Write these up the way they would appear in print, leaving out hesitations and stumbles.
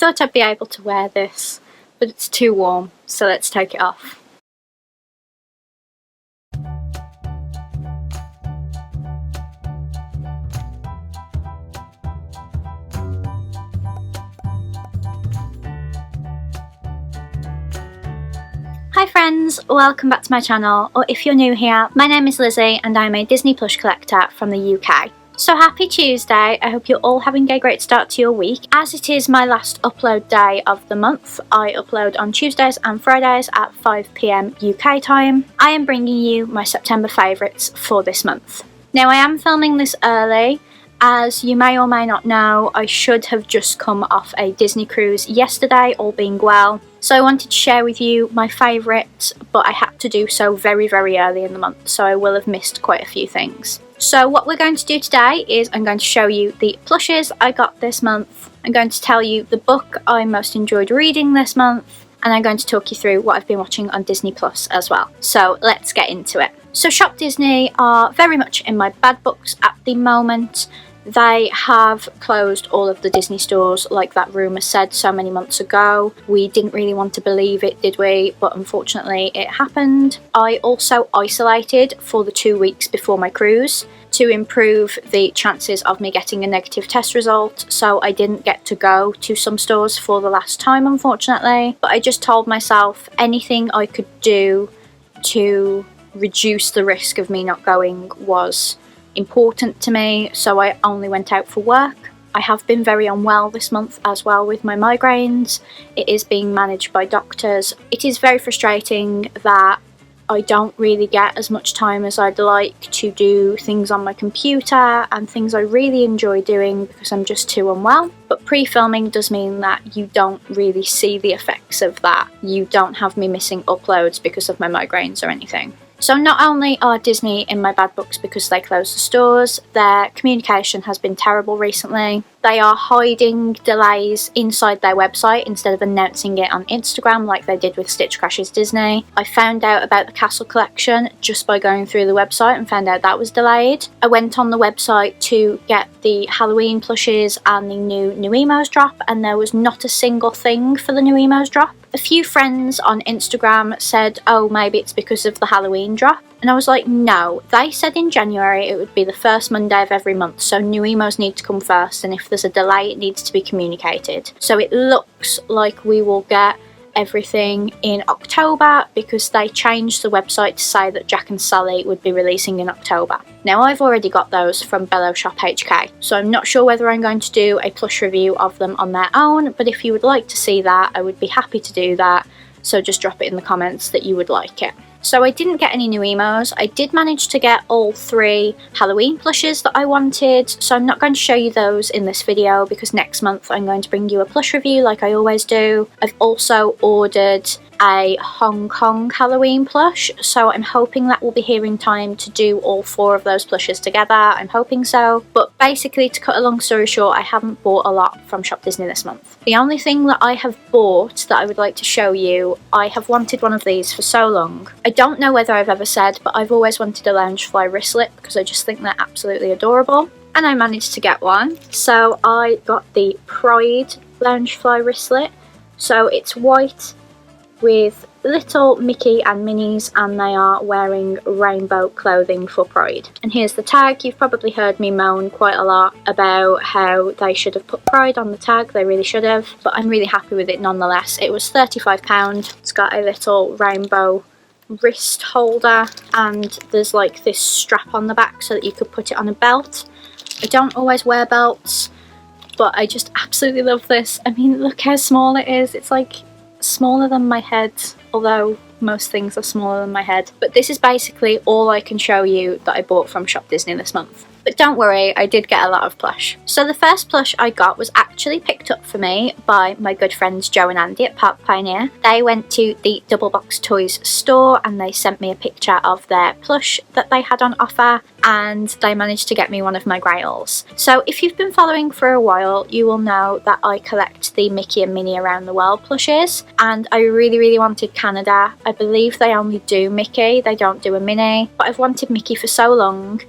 thought I'd be able to wear this, but it's too warm, so let's take it off. Hi friends, welcome back to my channel, or if you're new here, my name is Lizzie and I'm a Disney Plush collector from the UK. So happy Tuesday, I hope you're all having a great start to your week. As it is my last upload day of the month, I upload on Tuesdays and Fridays at 5 PM UK time. I am bringing you my September favourites for this month. Now I am filming this early. As you may or may not know, I should have just come off a Disney cruise yesterday, all being well. So I wanted to share with you my favourites, but I had to do so very early in the month, so I will have missed quite a few things. So what we're going to do today is I'm going to show you the plushes I got this month. I'm going to tell you the book I most enjoyed reading this month, and I'm going to talk you through what I've been watching on Disney Plus as well. So let's get into it. So Shop Disney are very much in my bad books at the moment. They have closed all of the Disney stores like that rumour said so many months ago. We didn't really want to believe it, did we? But unfortunately it happened. I also isolated for the 2 weeks before my cruise to improve the chances of me getting a negative test result, so I didn't get to go to some stores for the last time, unfortunately. But I just told myself anything I could do to reduce the risk of me not going was important to me, so I only went out for work. I have been very unwell this month as well with my migraines. It is being managed by doctors. It is very frustrating that I don't really get as much time as I'd like to do things on my computer and things I really enjoy doing because I'm just too unwell. But pre-filming does mean that you don't really see the effects of that. You don't have me missing uploads because of my migraines or anything. So not only are Disney in my bad books because they closed the stores, their communication has been terrible recently. They are hiding delays inside their website instead of announcing it on Instagram like they did with Stitch Crashes Disney. I found out about the Castle collection just by going through the website and found out that was delayed. I went on the website to get the Halloween plushes and the new Emos drop, and there was not a single thing for the new Emos drop. A few friends on Instagram said, oh, maybe it's because of the Halloween drop. And I was like, no, they said in January it would be the first Monday of every month, so new emos need to come first, and if there's a delay it needs to be communicated. So it looks like we will get everything in October because they changed the website to say that Jack and Sally would be releasing in October. Now I've already got those from Bello Shop HK, so I'm not sure whether I'm going to do a plush review of them on their own, but if you would like to see that, I would be happy to do that, so just drop it in the comments that you would like it. So I didn't get any new emos. I did manage to get all 3 Halloween plushes that I wanted, so I'm not going to show you those in this video because next month I'm going to bring you a plush review like I always do. I've also ordered a Hong Kong Halloween plush, so I'm hoping that will be here in time to do all 4 of those plushes together. I'm hoping so. But basically, to cut a long story short, I haven't bought a lot from Shop Disney this month. The only thing that I have bought that I would like to show you, I have wanted one of these for so long. I don't know whether I've ever said, but I've always wanted a Loungefly wristlet because I just think they're absolutely adorable. And I managed to get one. So I got the Pride Loungefly wristlet. So it's white with little Mickey and Minnies, and they are wearing rainbow clothing for Pride. And here's the tag. You've probably heard me moan quite a lot about how they should have put Pride on the tag. They really should have, but I'm really happy with it nonetheless. It was £35. It's got a little rainbow wrist holder, and there's like this strap on the back so that you could put it on a belt. I don't always wear belts, but I just absolutely love this. I mean, look how small it is. It's like smaller than my head, although most things are smaller than my head. But this is basically all I can show you that I bought from Shop Disney this month. But don't worry, I did get a lot of plush. So the first plush I got was actually picked up for me by my good friends Joe and Andy at Park Pioneer. They went to the Double Box Toys store and they sent me a picture of their plush that they had on offer, and they managed to get me one of my grails. So if you've been following for a while, you will know that I collect the Mickey and Minnie Around the World plushes, and I really wanted Canada. I believe they only do Mickey, they don't do a Minnie, but I've wanted Mickey for so long.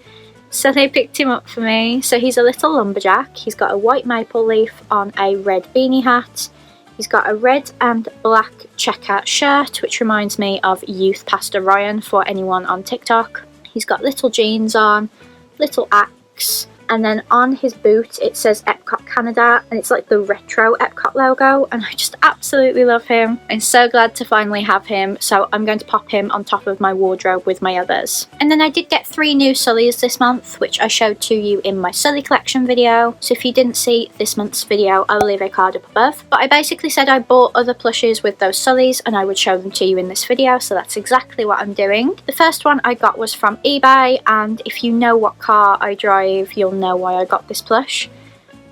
So they picked him up for me. So he's a little lumberjack. He's got a white maple leaf on a red beanie hat. He's got a red and black checker shirt, which reminds me of Youth Pastor Ryan for anyone on TikTok. He's got little jeans on, little axe, and then on his boot it says Epcot Canada, and it's like the retro Epcot logo, and I just absolutely love him. I'm so glad to finally have him, so I'm going to pop him on top of my wardrobe with my others. And then I did get 3 new Sullys this month, which I showed to you in my Sully collection video, so if you didn't see this month's video, I'll leave a card up above. But I basically said I bought other plushes with those Sullys and I would show them to you in this video, so that's exactly what I'm doing. The first one I got was from eBay, and if you know what car I drive, you'll know why I got this plush.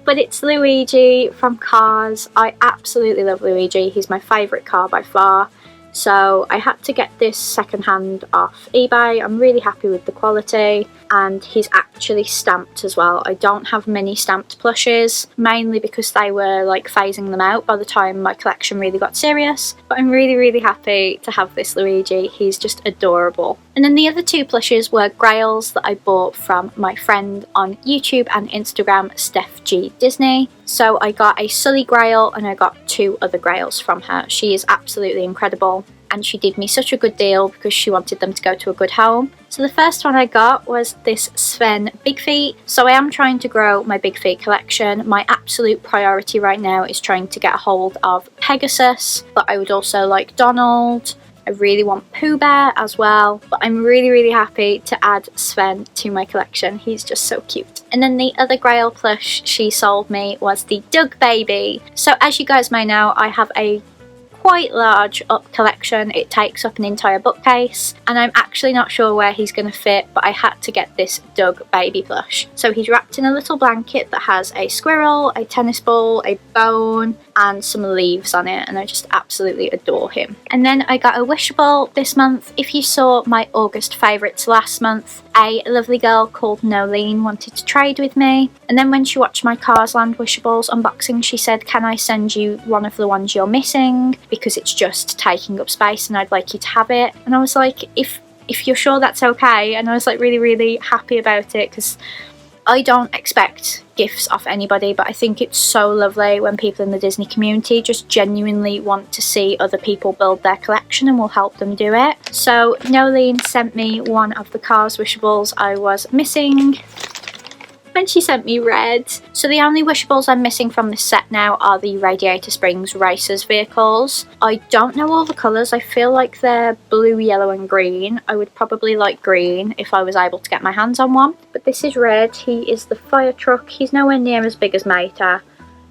But it's Luigi from Cars. I absolutely love Luigi. He's my favourite car by far. So I had to get this secondhand off eBay. I'm really happy with the quality, and he's actually stamped as well. I don't have many stamped plushes, mainly because they were like phasing them out by the time my collection really got serious. But I'm really happy to have this Luigi. He's just adorable. And then the other 2 plushes were grails that I bought from my friend on YouTube and Instagram, Steph G Disney. So I got a Sully grail and I got 2 other grails from her. She is absolutely incredible, and she did me such a good deal because she wanted them to go to a good home. So the first one I got was this Sven Big Feet. So I am trying to grow my Big Feet collection. My absolute priority right now is trying to get a hold of Pegasus, but I would also like Donald. I really want Pooh Bear as well, but I'm really happy to add Sven to my collection. He's just so cute. And then the other grail plush she sold me was the Doug Baby. So as you guys may know, I have a quite large collection. It takes up an entire bookcase, and I'm actually not sure where he's going to fit, but I had to get this Doug Baby plush. So he's wrapped in a little blanket that has a squirrel, a tennis ball, a bone, and some leaves on it, and I just absolutely adore him. And then I got a Wishable this month. If you saw my August favourites last month, a lovely girl called Nolene wanted to trade with me, and then when she watched my Cars Land Wishables unboxing, she said, can I send you one of the ones you're missing, because it's just taking up space and I'd like you to have it. And I was like, if you're sure that's okay. And I was like really happy about it, because I don't expect gifts off anybody, but I think it's so lovely when people in the Disney community just genuinely want to see other people build their collection and will help them do it. So Nolene sent me one of the Cars Wishables I was missing, and she sent me red. So the only Wishables I'm missing from this set now are the Radiator Springs Racers vehicles. I don't know all the colours. I feel like they're blue, yellow and green. I would probably like green if I was able to get my hands on one. But this is red. He is the fire truck. He's nowhere near as big as Mater,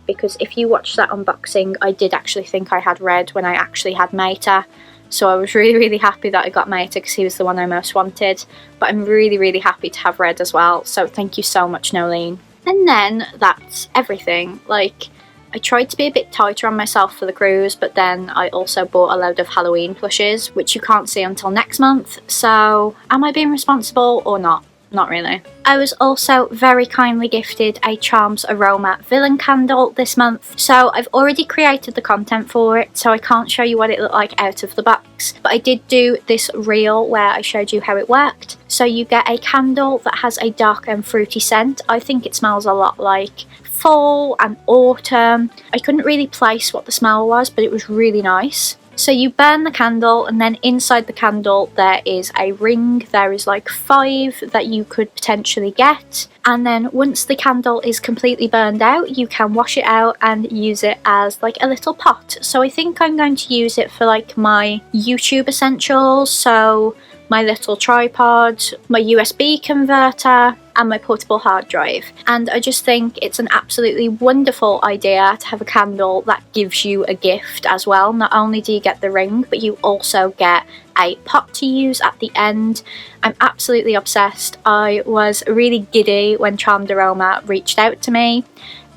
because if you watch that unboxing, I did actually think I had red when I actually had Mater. So I was really happy that I got Mater because he was the one I most wanted. But I'm really happy to have red as well. So thank you so much, Nolene. And then that's everything. Like, I tried to be a bit tighter on myself for the cruise, but then I also bought a load of Halloween plushes, which you can't see until next month. So am I being responsible or not? Not really. I was also very kindly gifted a Charms Aroma Villain candle this month. So I've already created the content for it, so I can't show you what it looked like out of the box. But I did do this reel where I showed you how it worked. So you get a candle that has a dark and fruity scent. I think it smells a lot like fall and autumn. I couldn't really place what the smell was, but it was really nice. So you burn the candle, and then inside the candle there is a ring. There is like 5 that you could potentially get, and then once the candle is completely burned out, you can wash it out and use it as like a little pot. So I think I'm going to use it for like my YouTube essentials, so my little tripod, my USB converter, and my portable hard drive. And I just think it's an absolutely wonderful idea to have a candle that gives you a gift as well. Not only do you get the ring, but you also get a pot to use at the end. I'm absolutely obsessed. I was really giddy when Charmed Aroma reached out to me,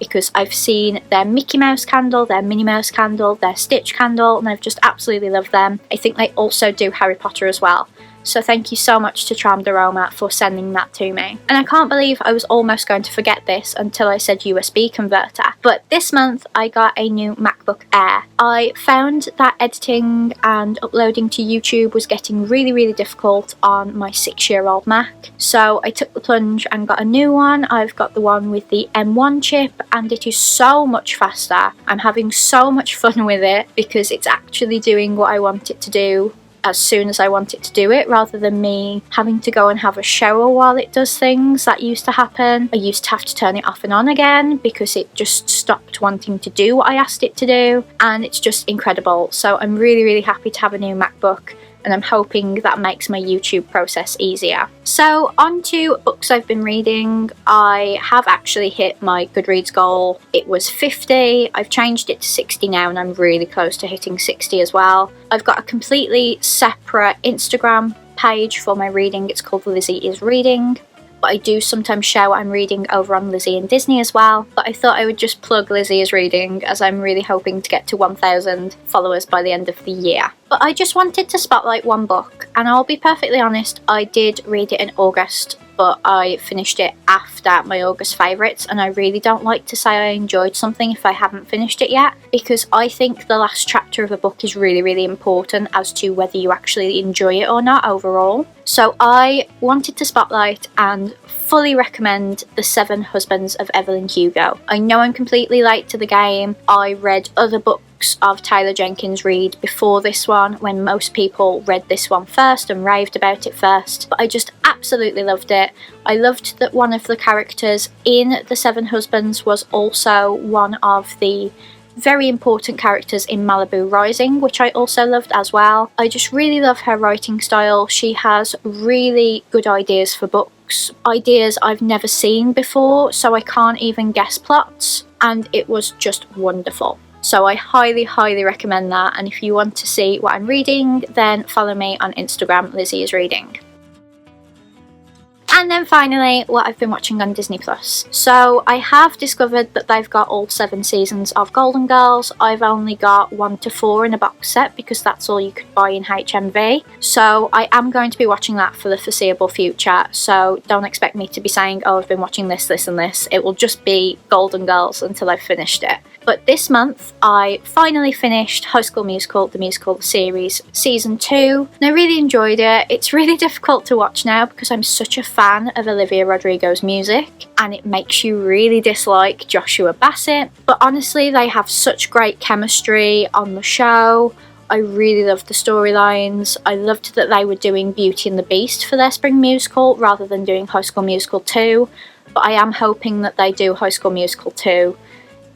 because I've seen their Mickey Mouse candle, their Minnie Mouse candle, their Stitch candle, and I've just absolutely loved them. I think they also do Harry Potter as well. So thank you so much to Charmed Aroma for sending that to me. And I can't believe I was almost going to forget this until I said USB converter. But this month I got a new MacBook Air. I found that editing and uploading to YouTube was getting really difficult on my 6-year-old Mac. So I took the plunge and got a new one. I've got the one with the M1 chip and it is so much faster. I'm having so much fun with it because it's actually doing what I want it to do as soon as I want it to do it, rather than me having to go and have a shower while it does things. That used to happen. I used to have to turn it off and on again because it just stopped wanting to do what I asked it to do, and it's just incredible. So I'm really happy to have a new MacBook, and I'm hoping that makes my YouTube process easier. So on to books I've been reading. I have actually hit my Goodreads goal. It was 50, I've changed it to 60 now, and I'm really close to hitting 60 as well. I've got a completely separate Instagram page for my reading. It's called Lize is Reading. But I do sometimes share what I'm reading over on Lizzie and Disney as well. But I thought I would just plug Lize is Reading, as I'm really hoping to get to 1,000 followers by the end of the year. But I just wanted to spotlight one book, and I'll be perfectly honest, I did read it in August, but I finished it after my August favourites, and I really don't like to say I enjoyed something if I haven't finished it yet, because I think the last chapter of a book is really important as to whether you actually enjoy it or not overall. So I wanted to spotlight and fully recommend The 7 Husbands of Evelyn Hugo. I know I'm completely late to the game. I read other books of Taylor Jenkins Reid before this one, when most people read this one first and raved about it first, but I just absolutely loved it. I loved that one of the characters in The 7 Husbands was also one of the very important characters in Malibu Rising, which I also loved as well. I just really love her writing style. She has really good ideas for books, ideas I've never seen before, so I can't even guess plots, and it was just wonderful. So I highly recommend that, and if you want to see what I'm reading, then follow me on Instagram, Lize is Reading. And then finally, what I've been watching on Disney Plus. So I have discovered that they've got all 7 seasons of Golden Girls. I've only got 1 to 4 in a box set because that's all you could buy in HMV. So I am going to be watching that for the foreseeable future. So don't expect me to be saying, oh, I've been watching this and this. It will just be Golden Girls until I've finished it. But this month, I finally finished High School Musical, the musical series, season 2, and I really enjoyed it. It's really difficult to watch now because I'm such a fan of Olivia Rodrigo's music, and it makes you really dislike Joshua Bassett. But honestly, they have such great chemistry on the show. I really loved the storylines. I loved that they were doing Beauty and the Beast for their spring musical rather than doing High School Musical 2, but I am hoping that they do High School Musical 2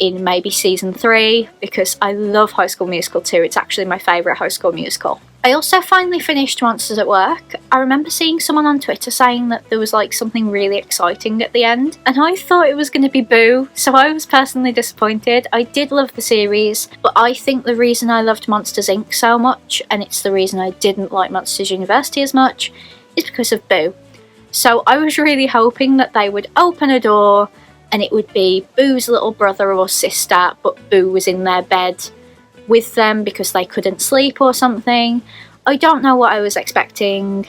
in maybe season 3, because I love High School Musical 2. It's actually my favourite High School Musical. I also finally finished Monsters at Work. I remember seeing someone on Twitter saying that there was like something really exciting at the end, and I thought it was going to be Boo, so I was personally disappointed. I did love the series, but I think the reason I loved Monsters Inc. so much, and it's the reason I didn't like Monsters University as much, is because of Boo. So I was really hoping that they would open a door and it would be Boo's little brother or sister, but Boo was in their bed with them because they couldn't sleep or something. I don't know what I was expecting.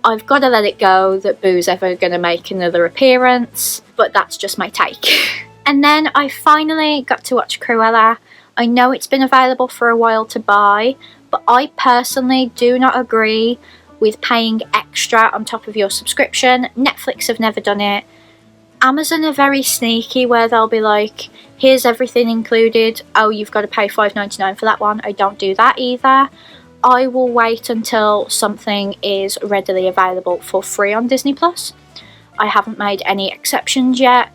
I've got to let it go that Boo's ever going to make another appearance, but that's just my take. And then I finally got to watch Cruella. I know it's been available for a while to buy, but I personally do not agree with paying extra on top of your subscription. Netflix have never done it. Amazon are very sneaky where they'll be like, here's everything included, oh, you've got to pay $5.99 for that one. I don't do that either. I will wait until something is readily available for free on Disney Plus. I haven't made any exceptions yet.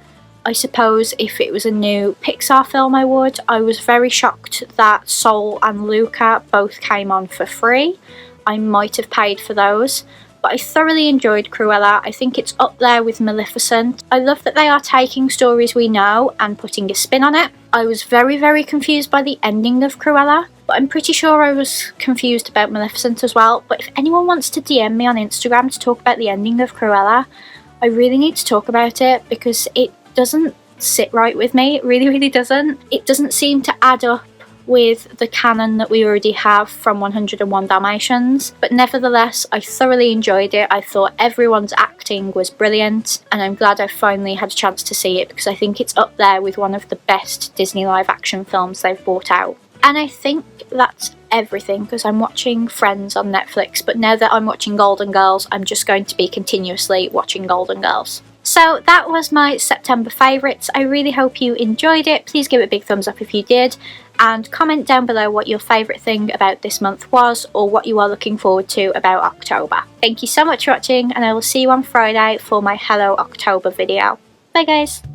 I suppose if it was a new Pixar film I would. I was very shocked that Soul and Luca both came on for free. I might have paid for those. But I thoroughly enjoyed Cruella. I think it's up there with Maleficent. I love that they are taking stories we know and putting a spin on it. I was very confused by the ending of Cruella, but I'm pretty sure I was confused about Maleficent as well. But if anyone wants to DM me on Instagram to talk about the ending of Cruella, I really need to talk about it because it doesn't sit right with me. It really doesn't. It doesn't seem to add up with the canon that we already have from 101 Dalmatians, but nevertheless I thoroughly enjoyed it. I thought everyone's acting was brilliant, and I'm glad I finally had a chance to see it because I think it's up there with one of the best Disney live action films they've brought out. And I think that's everything because I'm watching Friends on Netflix, but now that I'm watching Golden Girls, I'm just going to be continuously watching Golden Girls. So that was my September favourites. I really hope you enjoyed it. Please give it a big thumbs up if you did, and comment down below what your favourite thing about this month was, or what you are looking forward to about October. Thank you so much for watching, and I will see you on Friday for my Hello October video. Bye guys!